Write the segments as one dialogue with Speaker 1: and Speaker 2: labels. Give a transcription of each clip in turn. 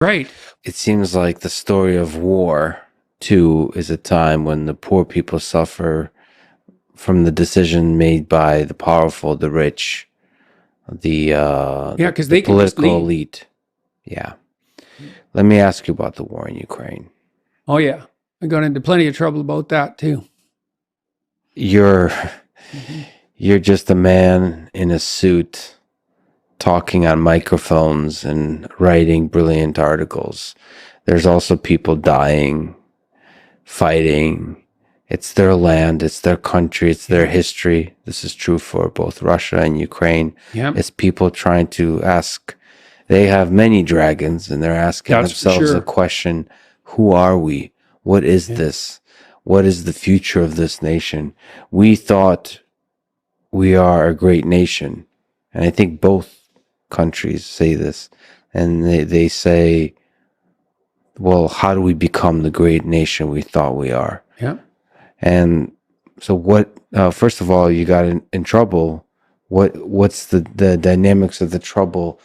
Speaker 1: Right.
Speaker 2: It seems like the story of war, too, is a time when the poor people suffer from the decision made by the powerful, the rich,
Speaker 1: Yeah, because
Speaker 2: the
Speaker 1: they can just
Speaker 2: political
Speaker 1: leave.
Speaker 2: elite. Yeah. Let me ask you about the war in Ukraine.
Speaker 1: Oh, yeah. I got into plenty of trouble about that, too.
Speaker 2: You're you're just a man in a suit talking on microphones and writing brilliant articles. There's also people dying, fighting. It's their land, it's their country, it's their history. This is true for both Russia and Ukraine.
Speaker 1: Yeah.
Speaker 2: It's people trying to ask, they have many dragons and they're asking
Speaker 1: That's for
Speaker 2: themselves
Speaker 1: sure.
Speaker 2: a question: who are we? What is this? What is the future of this nation? We thought we are a great nation. And I think both countries say this. And they say, well, how do we become the great nation we thought we are?
Speaker 1: Yeah.
Speaker 2: And so what, first of all, you got in trouble. What's the dynamics of the trouble?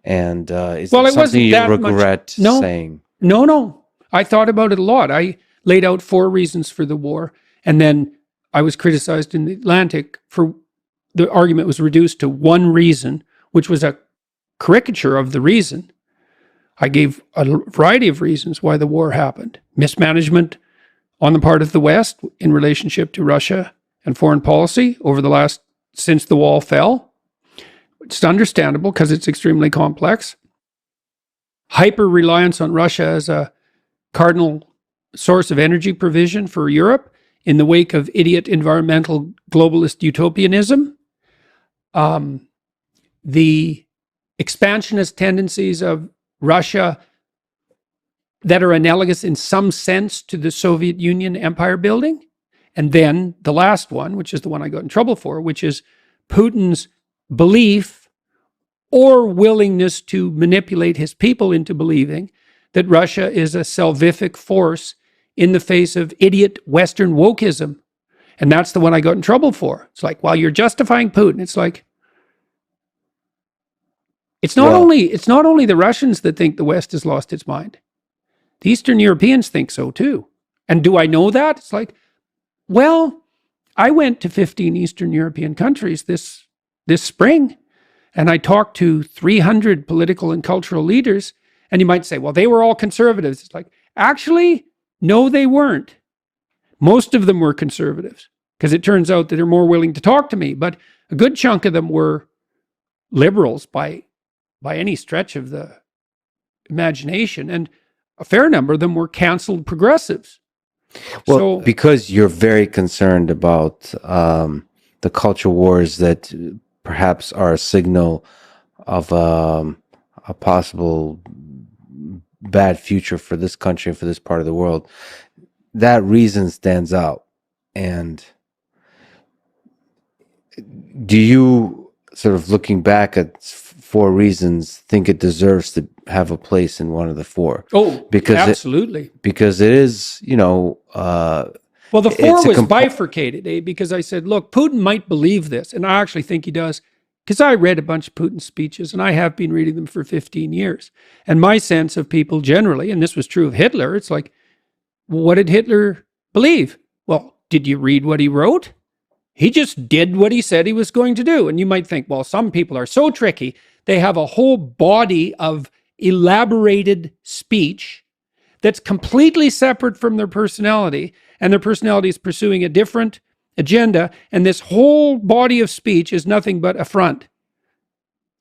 Speaker 2: And is
Speaker 1: Well,
Speaker 2: there
Speaker 1: it
Speaker 2: something
Speaker 1: wasn't
Speaker 2: you
Speaker 1: that
Speaker 2: regret
Speaker 1: much.
Speaker 2: saying?
Speaker 1: No. I thought about it a lot. I laid out 4 reasons for the war, and then I was criticized in the Atlantic for the argument was reduced to 1 reason, which was a caricature of the reason. I gave a variety of reasons why the war happened. Mismanagement on the part of the West in relationship to Russia and foreign policy since the wall fell. It's understandable because it's extremely complex. Hyper-reliance on Russia as a cardinal source of energy provision for Europe in the wake of idiot environmental globalist utopianism. The expansionist tendencies of Russia that are analogous in some sense to the Soviet Union empire building. And then the last one, which is the one I got in trouble for, which is Putin's belief or willingness to manipulate his people into believing that Russia is a salvific force in the face of idiot Western wokeism. And that's the one I got in trouble for. It's like, while you're justifying Putin, it's like, it's not only the Russians that think the West has lost its mind. The Eastern Europeans think so too. And do I know that? It's like, well, I went to 15 Eastern European countries this spring, and I talked to 300 political and cultural leaders. And you might say, well, they were all conservatives. It's like, actually, no, they weren't. Most of them were conservatives, because it turns out that they're more willing to talk to me. But a good chunk of them were liberals by any stretch of the imagination. And a fair number of them were canceled progressives.
Speaker 2: Well, because you're very concerned about the culture wars that perhaps are a signal of a possible bad future for this country and for this part of the world, that reason stands out. And do you, sort of looking back at 4 reasons, think it deserves to have a place in one of the 4?
Speaker 1: Oh, because absolutely.
Speaker 2: Because it is,
Speaker 1: well, the 4 was bifurcated, because I said, look, Putin might believe this, and I actually think he does, because I read a bunch of Putin's speeches, and I have been reading them for 15 years. And my sense of people generally, and this was true of Hitler, it's like, what did Hitler believe? Well, did you read what he wrote? He just did what he said he was going to do. And you might think, well, some people are so tricky. They have a whole body of elaborated speech that's completely separate from their personality, and their personality is pursuing a different agenda, and this whole body of speech is nothing but a front.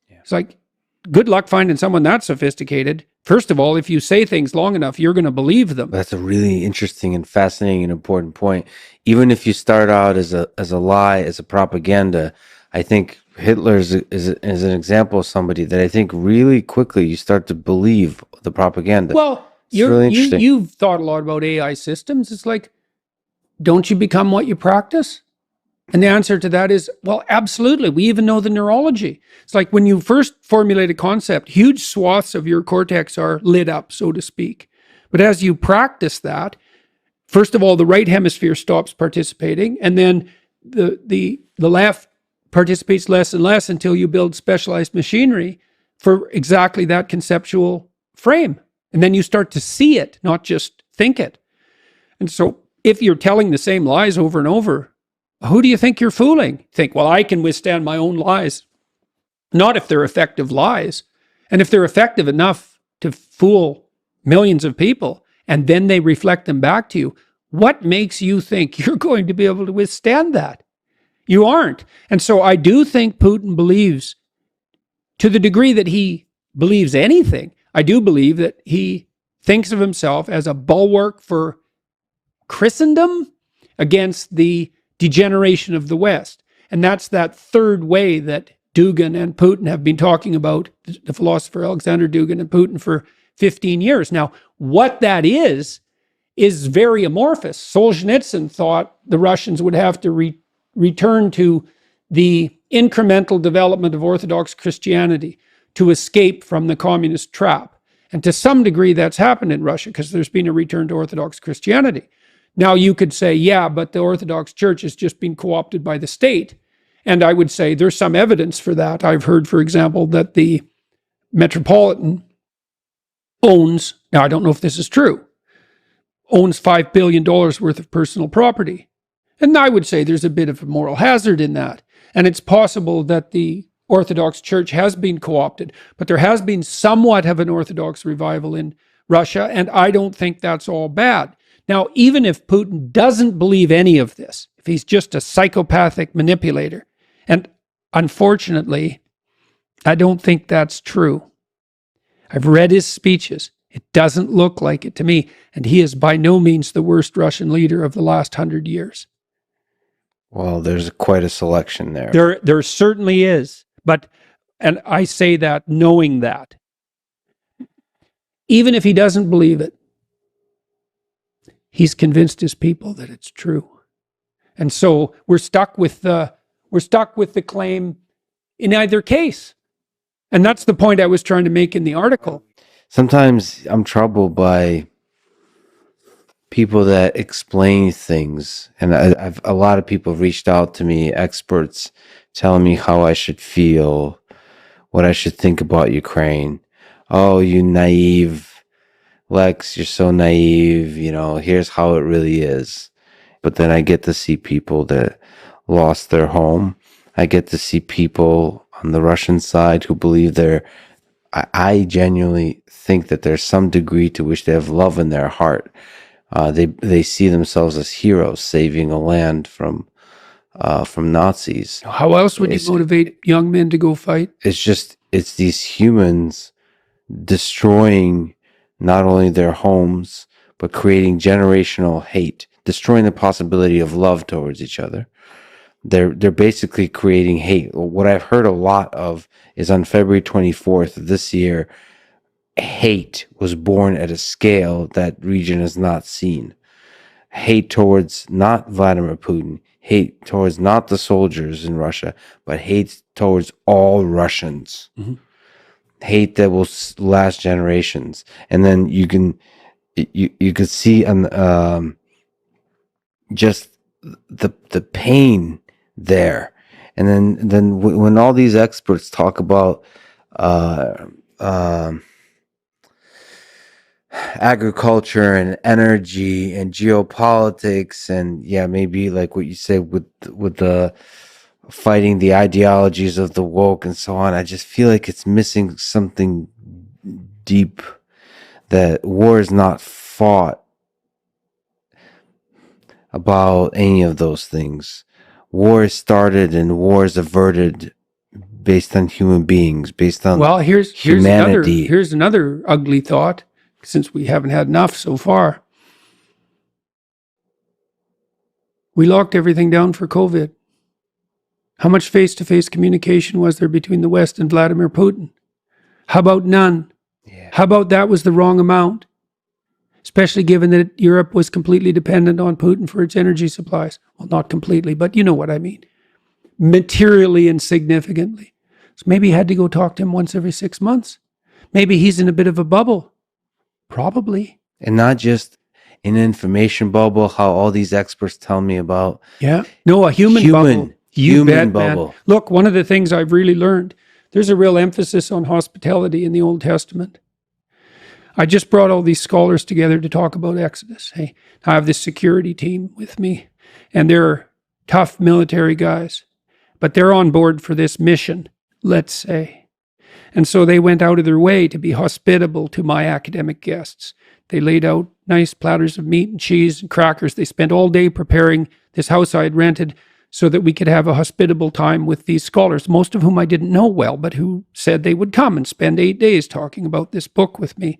Speaker 1: Yeah. It's like, good luck finding someone that sophisticated. First of all, if you say things long enough, you're going to believe them.
Speaker 2: That's a really interesting and fascinating and important point. Even if you start out as a lie, as a propaganda, I think Hitler is an example of somebody that I think really quickly you start to believe the propaganda.
Speaker 1: Well, you've thought a lot about AI systems. It's like, don't you become what you practice? And the answer to that is, well, absolutely. We even know the neurology. It's like when you first formulate a concept, huge swaths of your cortex are lit up, so to speak. But as you practice that, first of all, the right hemisphere stops participating, and then the left participates less and less until you build specialized machinery for exactly that conceptual frame. And then you start to see it, not just think it. And so if you're telling the same lies over and over, who do you think you're fooling? Think, well, I can withstand my own lies. Not if they're effective lies. And if they're effective enough to fool millions of people, and then they reflect them back to you, what makes you think you're going to be able to withstand that? You aren't. And so I do think Putin believes, to the degree that he believes anything, I do believe that he thinks of himself as a bulwark for Christendom against the degeneration of the West. And that's that third way that Dugin and Putin have been talking about, the philosopher Alexander Dugin and Putin, for 15 years. Now, what that is very amorphous. Solzhenitsyn thought the Russians would have to return to the incremental development of Orthodox Christianity to escape from the communist trap. And to some degree, that's happened in Russia because there's been a return to Orthodox Christianity. Now, you could say, yeah, but the Orthodox Church has just been co-opted by the state. And I would say there's some evidence for that. I've heard, for example, that the Metropolitan owns, now I don't know if this is true, owns $5 billion worth of personal property. And I would say there's a bit of a moral hazard in that. And it's possible that the Orthodox Church has been co-opted, but there has been somewhat of an Orthodox revival in Russia, and I don't think that's all bad. Now, even if Putin doesn't believe any of this, if he's just a psychopathic manipulator, and unfortunately, I don't think that's true. I've read his speeches. It doesn't look like it to me, and he is by no means the worst Russian leader of the last 100 years.
Speaker 2: Well, there's quite a selection there.
Speaker 1: There certainly is. But, and I say that knowing that, even if he doesn't believe it, he's convinced his people that it's true. And so we're stuck with the claim in either case. And that's the point I was trying to make in the article.
Speaker 2: Sometimes I'm troubled by people that explain things. And a lot of people have reached out to me, experts, telling me how I should feel, what I should think about Ukraine. Oh, you naive, Lex, you're so naive. Here's how it really is. But then I get to see people that lost their home. I get to see people on the Russian side who believe I genuinely think that there's some degree to which they have love in their heart. They see themselves as heroes saving a land from Nazis.
Speaker 1: How else would you motivate young men to go fight?
Speaker 2: It's these humans destroying not only their homes, but creating generational hate, destroying the possibility of love towards each other. They're basically creating hate. What I've heard a lot of is on February 24th of this year, hate was born at a scale that region has not seen. Hate towards not Vladimir Putin, hate towards not the soldiers in Russia, but hate towards all Russians. Mm-hmm. Hate that will last generations. And then you could see on just the pain there. And then when all these experts talk about agriculture and energy and geopolitics, and maybe like what you say with the fighting the ideologies of the woke and so on, I just feel like it's missing something deep, that war is not fought about any of those things. War is started and war is averted based on human beings, based on humanity.
Speaker 1: Here's another ugly thought, since we haven't had enough so far. We locked everything down for COVID. How much face-to-face communication was there between the West and Vladimir Putin? How about none? Yeah. How about that was the wrong amount? Especially given that Europe was completely dependent on Putin for its energy supplies. Well, not completely, but you know what I mean. Materially and significantly. So maybe he had to go talk to him once every 6 months. Maybe he's in a bit of a bubble. Probably.
Speaker 2: And not just an information bubble, how all these experts tell me about.
Speaker 1: Yeah. No, a human bubble.
Speaker 2: Human bubble.
Speaker 1: Man. Look, one of the things I've really learned, there's a real emphasis on hospitality in the Old Testament. I just brought all these scholars together to talk about Exodus. Hey, I have this security team with me, and they're tough military guys, but they're on board for this mission, let's say. And so they went out of their way to be hospitable to my academic guests. They laid out nice platters of meat and cheese and crackers. They spent all day preparing this house I had rented so that we could have a hospitable time with these scholars, most of whom I didn't know well, but who said they would come and spend 8 days talking about this book with me.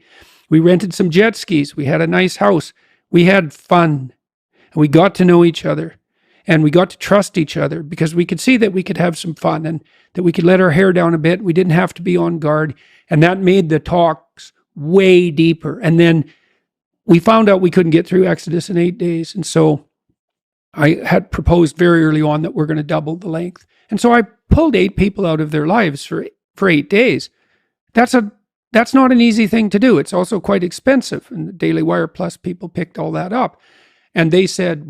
Speaker 1: We rented some jet skis. We had a nice house. We had fun. And we got to know each other. And we got to trust each other because we could see that we could have some fun and that we could let our hair down a bit. We didn't have to be on guard. And that made the talks way deeper. And then we found out we couldn't get through Exodus in 8 days. And so I had proposed very early on that we're going to double the length. And so I pulled 8 people out of their lives for 8 days. That's not an easy thing to do. It's also quite expensive. And the Daily Wire Plus people picked all that up. And they said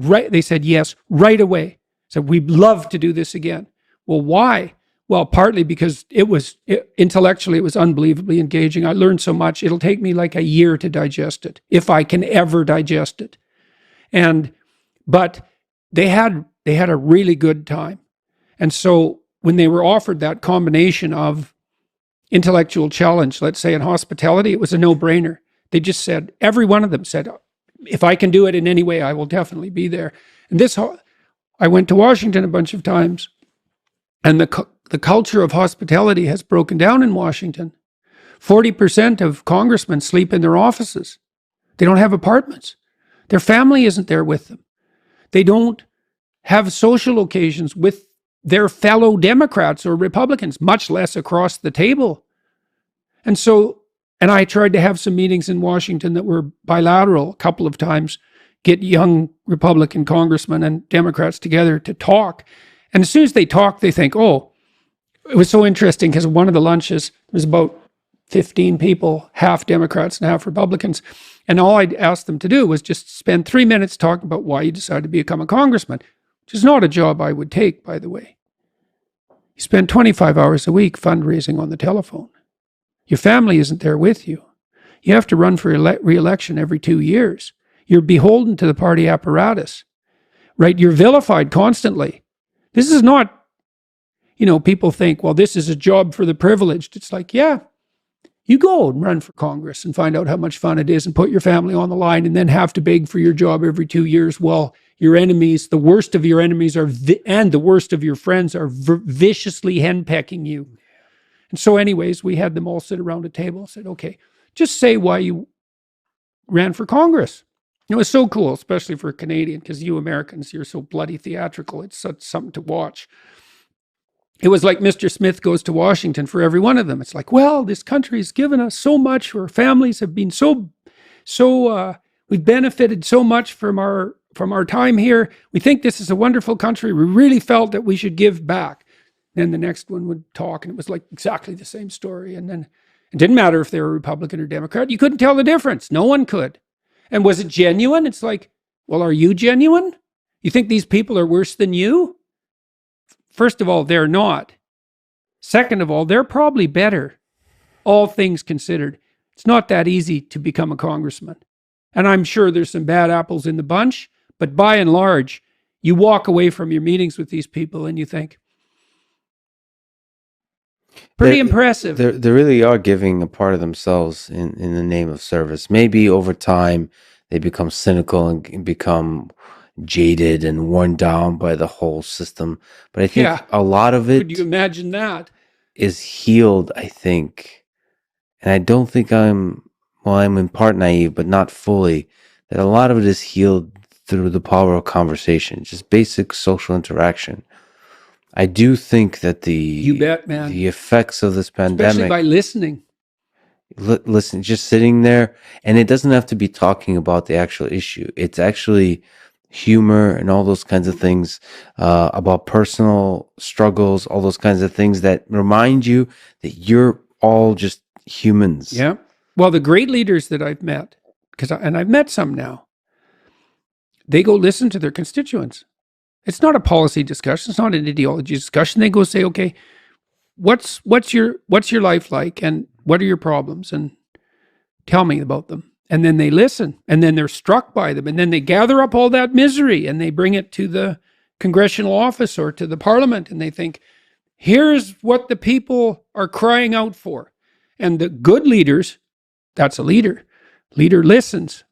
Speaker 1: yes right away. Said, we'd love to do this again. Well, why? Well, partly because intellectually it was unbelievably engaging. I learned so much. It'll take me like a year to digest it, if I can ever digest it. But they had a really good time. And so when they were offered that combination of intellectual challenge, let's say in hospitality, it was a no-brainer. They just said, every one of them said, if I can do it in any way, I will definitely be there. And I went to Washington a bunch of times, and the culture of hospitality has broken down in Washington. 40% of congressmen sleep in their offices. They don't have apartments. Their family isn't there with them. They don't have social occasions with their fellow Democrats or Republicans, much less across the table. And I tried to have some meetings in Washington that were bilateral a couple of times, get young Republican congressmen and Democrats together to talk. And as soon as they talk, they think, oh, it was so interesting because one of the lunches was about 15 people, half Democrats and half Republicans. And all I'd asked them to do was just spend 3 minutes talking about why you decided to become a congressman, which is not a job I would take, by the way. You spend 25 hours a week fundraising on the telephone. Your family isn't there with you. You have to run for re-election every 2 years. You're beholden to the party apparatus, right? You're vilified constantly. This is not, people think, well, this is a job for the privileged. It's like, yeah, you go and run for Congress and find out how much fun it is and put your family on the line and then have to beg for your job every 2 years while your enemies, the worst of your enemies and the worst of your friends are viciously henpecking you. And so anyways, we had them all sit around a table and said, okay, just say why you ran for Congress. It was so cool, especially for a Canadian, because you Americans, you're so bloody theatrical. It's such something to watch. It was like Mr. Smith goes to Washington for every one of them. It's like, well, this country has given us so much. Our families have been we've benefited so much from our time here. We think this is a wonderful country. We really felt that we should give back. Then the next one would talk, and it was like exactly the same story. And then it didn't matter if they were Republican or Democrat. You couldn't tell the difference. No one could. And was it genuine? It's like, well, are you genuine? You think these people are worse than you? First of all, they're not. Second of all, they're probably better, all things considered. It's not that easy to become a congressman. And I'm sure there's some bad apples in the bunch, but by and large, you walk away from your meetings with these people and you think, pretty impressive.
Speaker 2: They really are giving a part of themselves in the name of service. Maybe over time, they become cynical and become jaded and worn down by the whole system. But I think a lot of it,
Speaker 1: could you imagine that,
Speaker 2: is healed, I think. And I don't think I'm in part naive, but not fully, that a lot of it is healed through the power of conversation, just basic social interaction. I do think that
Speaker 1: you bet, man,
Speaker 2: the effects of this pandemic,
Speaker 1: especially by listening,
Speaker 2: listen, just sitting there, and it doesn't have to be talking about the actual issue. It's actually humor and all those kinds of things, about personal struggles, all those kinds of things that remind you that you're all just humans.
Speaker 1: Yeah. Well, the great leaders that I've met, and I've met some now, they go listen to their constituents. It's not a policy discussion. It's not an ideology discussion. They go say, okay, what's your life like, and what are your problems, and Tell me about them. And then they listen, and then they're struck by them, and then they gather up all that misery and they bring it to the congressional office or to the parliament, and they think, here's what the people are crying out for. And the good leaders, that's a leader. Leader listens,